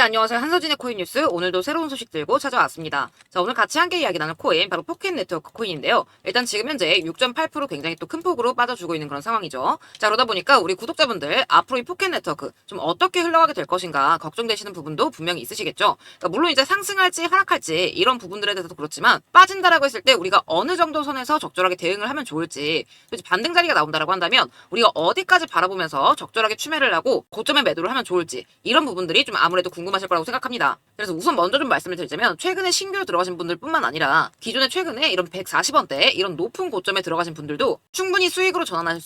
안녕하세요. 한서진의 코인 뉴스. 오늘도 새로운 소식 들고 찾아왔습니다. 자, 오늘 같이 함께 이야기 나눌 코인 바로 포켓 네트워크 코인인데요. 일단 지금 현재 6.8% 굉장히 또 큰 폭으로 빠져주고 있는 그런 상황이죠. 자, 그러다 보니까 우리 구독자분들 앞으로 이 포켓 네트워크 좀 어떻게 흘러가게 될 것인가 걱정되시는 부분도 분명히 있으시겠죠. 그러니까 물론 이제 상승할지 하락할지 이런 부분들에 대해서도 그렇지만 빠진다라고 했을 때 우리가 어느 정도 선에서 적절하게 대응을 하면 좋을지, 반등 자리가 나온다라고 한다면 우리가 어디까지 바라보면서 적절하게 추매를 하고 고점에 매도를 하면 좋을지, 이런 부분들이 좀 아무래도 궁금하실 거라고 생각합니다. 그래서 우선 먼저 좀 말씀을 드리자면, 최근에 신규로 들어가신 분들 뿐만 아니라 기존에 최근에 이런 140원대 이런 높은 고점에 들어가신 분들도 충분히 수익으로 전환하실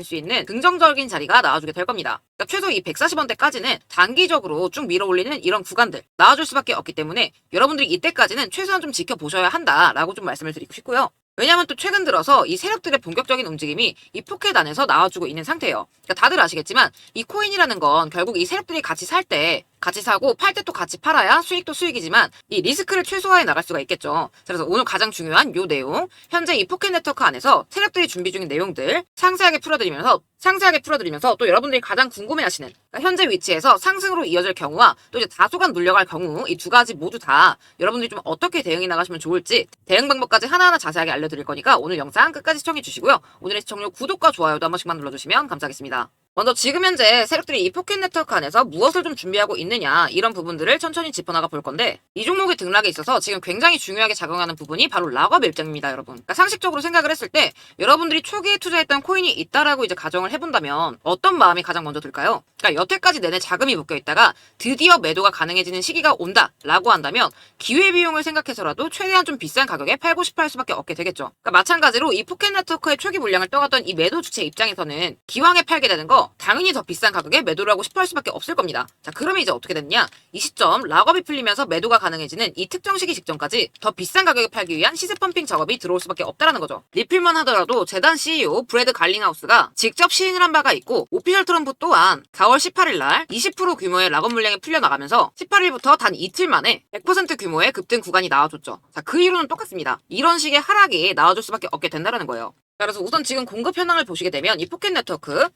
수 있는 긍정적인 자리가 나와주게 될 겁니다. 그러니까 최소 이 140원대까지는 단기적으로 쭉 밀어 올리는 이런 구간들 나와줄 수밖에 없기 때문에 여러분들이 이때까지는 최소한 좀 지켜보셔야 한다라고 좀 말씀을 드리고 싶고요. 왜냐하면 또 최근 들어서 이 세력들의 본격적인 움직임이 이 포켓 안에서 나와주고 있는 상태예요. 그러니까 다들 아시겠지만 이 코인이라는 건 결국 이 세력들이 같이 살 때 같이 사고 팔 때 또 같이 팔아야 수익도 수익이지만 이 리스크를 최소화해 나갈 수가 있겠죠. 그래서 오늘 가장 중요한 요 내용, 현재 이 포켓 네트워크 안에서 세력들이 준비 중인 내용들 상세하게 풀어드리면서 또 여러분들이 가장 궁금해하시는, 그러니까 현재 위치에서 상승으로 이어질 경우와 또 이제 다소간 눌려갈 경우, 이 두 가지 모두 다 여러분들이 좀 어떻게 대응해 나가시면 좋을지 대응 방법까지 하나하나 자세하게 알려드릴 거니까 오늘 영상 끝까지 시청해 주시고요. 오늘의 시청료 구독과 좋아요도 한 번씩만 눌러주시면 감사하겠습니다. 먼저 지금 현재 세력들이 이 포켓 네트워크 안에서 무엇을 좀 준비하고 있느냐, 이런 부분들을 천천히 짚어나가 볼 건데, 이 종목의 등락에 있어서 지금 굉장히 중요하게 작용하는 부분이 바로 락업 일정입니다, 여러분. 그러니까 상식적으로 생각을 했을 때 여러분들이 초기에 투자했던 코인이 있다라고 이제 가정을 해본다면 어떤 마음이 가장 먼저 들까요? 그러니까 여태까지 내내 자금이 묶여 있다가 드디어 매도가 가능해지는 시기가 온다라고 한다면 기회비용을 생각해서라도 최대한 좀 비싼 가격에 팔고 싶어 할 수밖에 없게 되겠죠. 그러니까 마찬가지로 이 포켓 네트워크의 초기 물량을 떠갔던 이 매도 주체 입장에서는 기왕에 팔게 되는 거 당연히 더 비싼 가격에 매도를 하고 싶어 할 수밖에 없을 겁니다. 자, 그러면 이제 어떻게 됐냐? 이 시점 락업이 풀리면서 매도가 가능해지는 이 특정 시기 직전까지 더 비싼 가격에 팔기 위한 시세 펌핑 작업이 들어올 수밖에 없다라는 거죠. 리필만 하더라도 재단 CEO 브래드 갈링하우스가 직접 시인을 한 바가 있고, 오피셜 트럼프 또한 4월 18일 날 20% 규모의 락업 물량이 풀려나가면서 18일부터 단 이틀 만에 100% 규모의 급등 구간이 나와줬죠. 자, 그 이유는 똑같습니다. 이런 식의 하락이 나와줄 수밖에 없게 된다는 거예요. 자, 그래서 우선 지금 공급 현황을 보시게 되면 이 포켓 네트워크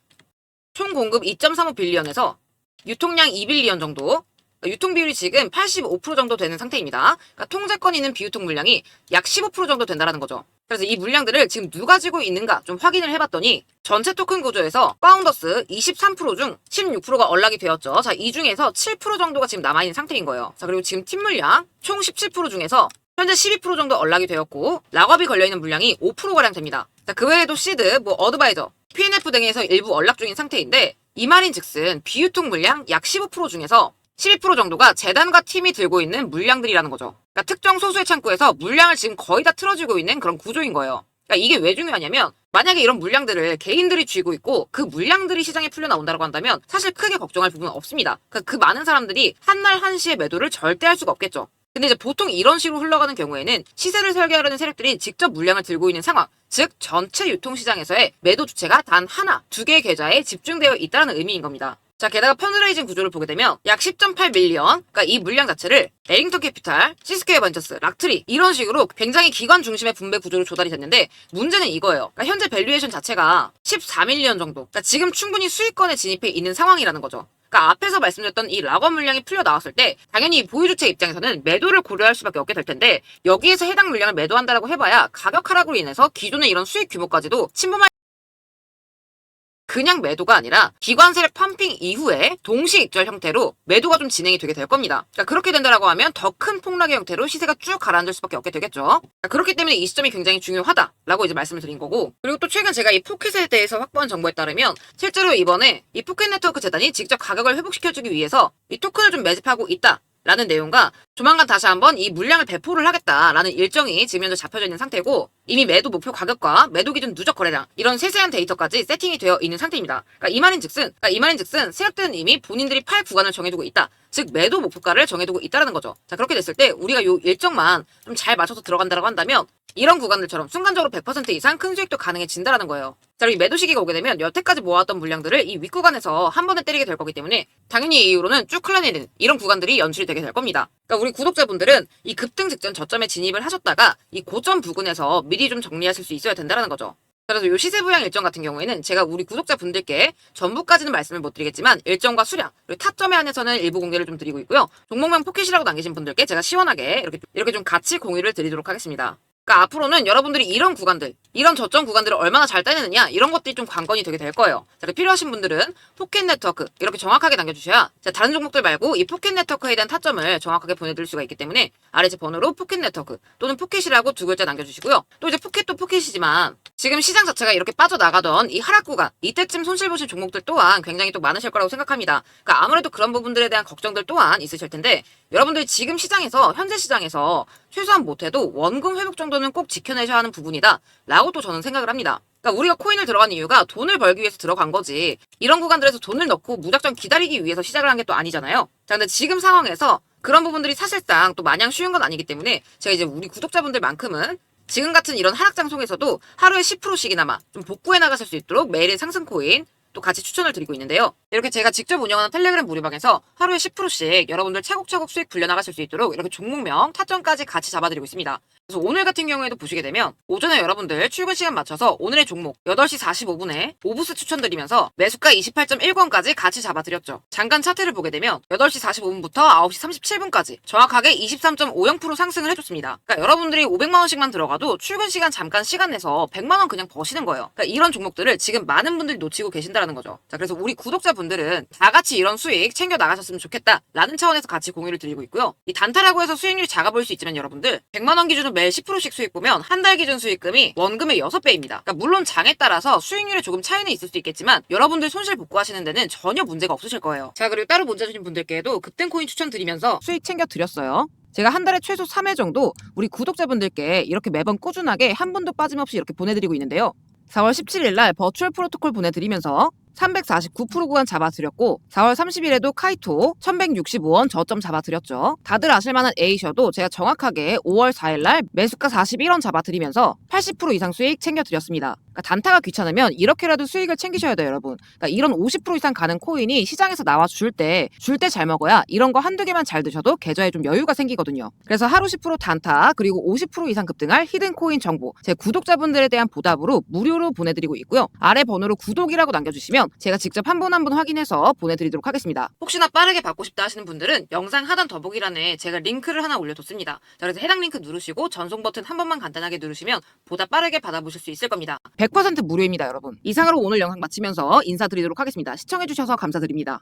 총 공급 2.35 빌리언에서 유통량 2빌리언 정도, 유통 비율이 지금 85% 정도 되는 상태입니다. 그러니까 통제권 있는 비유통 물량이 약 15% 정도 된다는 거죠. 그래서 이 물량들을 지금 누가 가지고 있는가 좀 확인을 해봤더니 전체 토큰 구조에서 파운더스 23% 중 16%가 언락이 되었죠. 자, 이 중에서 7% 정도가 지금 남아있는 상태인 거예요. 자, 그리고 지금 팀 물량 총 17% 중에서 현재 12% 정도 언락이 되었고, 락업이 걸려있는 물량이 5%가량 됩니다. 자, 그 외에도 시드, 어드바이저, PNF 등에서 일부 언락 중인 상태인데, 이 말인 즉슨 비유통 물량 약 15% 중에서 12% 정도가 재단과 팀이 들고 있는 물량들이라는 거죠. 그러니까 특정 소수의 창구에서 물량을 지금 거의 다 틀어지고 있는 그런 구조인 거예요. 그러니까 이게 왜 중요하냐면, 만약에 이런 물량들을 개인들이 쥐고 있고 그 물량들이 시장에 풀려 나온다고 한다면 사실 크게 걱정할 부분은 없습니다. 그러니까 그 많은 사람들이 한날 한시에 매도를 절대 할 수가 없겠죠. 근데 이제 보통 이런 식으로 흘러가는 경우에는 시세를 설계하려는 세력들이 직접 물량을 들고 있는 상황, 즉 전체 유통시장에서의 매도 주체가 단 하나, 두 개의 계좌에 집중되어 있다는 의미인 겁니다. 자, 게다가 펀드레이징 구조를 보게 되면 약 10.8 밀리언, 그러니까 이 물량 자체를 에링턴 캐피탈, 시스케어 벤처스, 락트리 이런 식으로 굉장히 기관 중심의 분배 구조로 조달이 됐는데, 문제는 이거예요. 그러니까 현재 밸류에이션 자체가 14밀리언 정도, 그러니까 지금 충분히 수익권에 진입해 있는 상황이라는 거죠. 그러니까 앞에서 말씀드렸던 이 락업 물량이 풀려 나왔을 때 당연히 보유주체 입장에서는 매도를 고려할 수밖에 없게 될 텐데, 여기에서 해당 물량을 매도한다라고 해봐야 가격 하락으로 인해서 기존의 이런 수익 규모까지도 침범할, 그냥 매도가 아니라 기관 세력 펌핑 이후에 동시 익절 형태로 매도가 좀 진행이 되게 될 겁니다. 그러니까 그렇게 된다라고 하면 더 큰 폭락의 형태로 시세가 쭉 가라앉을 수밖에 없게 되겠죠. 그러니까 그렇기 때문에 이 시점이 굉장히 중요하다라고 이제 말씀을 드린 거고, 그리고 또 최근 제가 이 포켓에 대해서 확보한 정보에 따르면 실제로 이번에 이 포켓 네트워크 재단이 직접 가격을 회복시켜주기 위해서 이 토큰을 좀 매집하고 있다 라는 내용과 조만간 다시 한번 이 물량을 배포를 하겠다라는 일정이 지금 현재 잡혀져 있는 상태고, 이미 매도 목표 가격과 매도 기준 누적 거래량 이런 세세한 데이터까지 세팅이 되어 있는 상태입니다. 그러니까 이 말인 즉슨 세력들은 이미 본인들이 팔 구간을 정해두고 있다, 즉 매도 목표가를 정해두고 있다는 거죠. 자, 그렇게 됐을 때 우리가 요 일정만 좀 잘 맞춰서 들어간다라고 한다면 이런 구간들처럼 순간적으로 100% 이상 큰 수익도 가능해진다라는 거예요. 자, 그리고 이 매도 시기가 오게 되면 여태까지 모아왔던 물량들을 이 윗구간에서 한 번에 때리게 될 거기 때문에 당연히 이 이후로는 쭉 흘러내리는 이런 구간들이 연출이 되게 될 겁니다. 그러니까 우리 구독자분들은 이 급등 직전 저점에 진입을 하셨다가 이 고점 부근에서 미리 좀 정리하실 수 있어야 된다는 거죠. 그래서 요 시세 부양 일정 같은 경우에는 제가 우리 구독자분들께 전부까지는 말씀을 못 드리겠지만 일정과 수량 그리고 타점에 한해서는 일부 공개를 좀 드리고 있고요. 종목명 포켓이라고 남기신 분들께 제가 시원하게 이렇게 좀 같이 공유를 드리도록 하겠습니다. 그러니까 앞으로는 여러분들이 이런 구간들, 이런 저점 구간들을 얼마나 잘 따내느냐 이런 것들이 좀 관건이 되게 될 거예요. 자, 필요하신 분들은 포켓 네트워크 이렇게 정확하게 남겨주셔야 자, 다른 종목들 말고 이 포켓 네트워크에 대한 타점을 정확하게 보내드릴 수가 있기 때문에 아래 제 번호로 포켓 네트워크 또는 포켓이라고 두 글자 남겨주시고요. 또 이제 포켓도 포켓이지만 지금 시장 자체가 이렇게 빠져나가던 이 하락 구간 이때쯤 손실 보신 종목들 또한 굉장히 또 많으실 거라고 생각합니다. 그러니까 아무래도 그런 부분들에 대한 걱정들 또한 있으실 텐데 여러분들이 지금 시장에서 현재 시장에서 최소한 못해도 원금 회복 정도는 꼭 지켜내셔야 하는 부분이다 라고 또 저는 생각을 합니다. 그러니까 우리가 코인을 들어간 이유가 돈을 벌기 위해서 들어간 거지 이런 구간들에서 돈을 넣고 무작정 기다리기 위해서 시작을 한 게 또 아니잖아요. 자, 근데 지금 상황에서 그런 부분들이 사실상 또 마냥 쉬운 건 아니기 때문에 제가 이제 우리 구독자분들만큼은 지금 같은 이런 하락장 속에서도 하루에 10%씩이나마 좀 복구해 나가실 수 있도록 매일의 상승 코인 또 같이 추천을 드리고 있는데요. 이렇게 제가 직접 운영하는 텔레그램 무료방에서 하루에 10%씩 여러분들 차곡차곡 수익 굴려나가실 수 있도록 이렇게 종목명, 타점까지 같이 잡아드리고 있습니다. 그래서 오늘 같은 경우에도 보시게 되면 오전에 여러분들 출근 시간 맞춰서 오늘의 종목 8시 45분에 오브스 추천드리면서 매수가 28.1권까지 같이 잡아드렸죠. 잠깐 차트를 보게 되면 8시 45분부터 9시 37분까지 정확하게 23.50% 상승을 해줬습니다. 그러니까 여러분들이 500만원씩만 들어가도 출근 시간 잠깐 시간 내서 100만원 그냥 버시는 거예요. 그러니까 이런 종목들을 지금 많은 분들이 놓치고 계신다는 거죠. 자, 그래서 우리 구독자분들은 다 같이 이런 수익 챙겨 나가셨으면 좋겠다라는 차원에서 같이 공유를 드리고 있고요. 이 단타라고 해서 수익률이 작아 보일 수 있지만 여러분들 100만원 기준으로 매일 10%씩 수익 보면 한 달 기준 수익금이 원금의 6배입니다. 그러니까 물론 장에 따라서 수익률에 조금 차이는 있을 수 있겠지만 여러분들 손실 복구하시는 데는 전혀 문제가 없으실 거예요. 자, 그리고 따로 문자 주신 분들께도 급등 코인 추천드리면서 수익 챙겨 드렸어요. 제가 한 달에 최소 3회 정도 우리 구독자분들께 이렇게 매번 꾸준하게 한 분도 빠짐없이 이렇게 보내드리고 있는데요. 4월 17일 날 버추얼 프로토콜 보내드리면서 349% 구간 잡아드렸고 4월 30일에도 카이토 1165원 저점 잡아드렸죠. 다들 아실만한 A셔도 제가 정확하게 5월 4일 날 매수가 41원 잡아드리면서 80% 이상 수익 챙겨드렸습니다. 그러니까 단타가 귀찮으면 이렇게라도 수익을 챙기셔야 돼요, 여러분. 그러니까 이런 50% 이상 가는 코인이 시장에서 나와 줄 때 잘 먹어야 이런 거 한두 개만 잘 드셔도 계좌에 좀 여유가 생기거든요. 그래서 하루 10% 단타 그리고 50% 이상 급등할 히든 코인 정보 제 구독자분들에 대한 보답으로 무료로 보내드리고 있고요. 아래 번호로 구독이라고 남겨주시면 제가 직접 한 분 한 분 확인해서 보내드리도록 하겠습니다. 혹시나 빠르게 받고 싶다 하시는 분들은 영상 하단 더보기란에 제가 링크를 하나 올려뒀습니다. 자, 그래서 해당 링크 누르시고 전송 버튼 한 번만 간단하게 누르시면 보다 빠르게 받아보실 수 있을 겁니다. 100% 무료입니다, 여러분. 이상으로 오늘 영상 마치면서 인사드리도록 하겠습니다. 시청해주셔서 감사드립니다.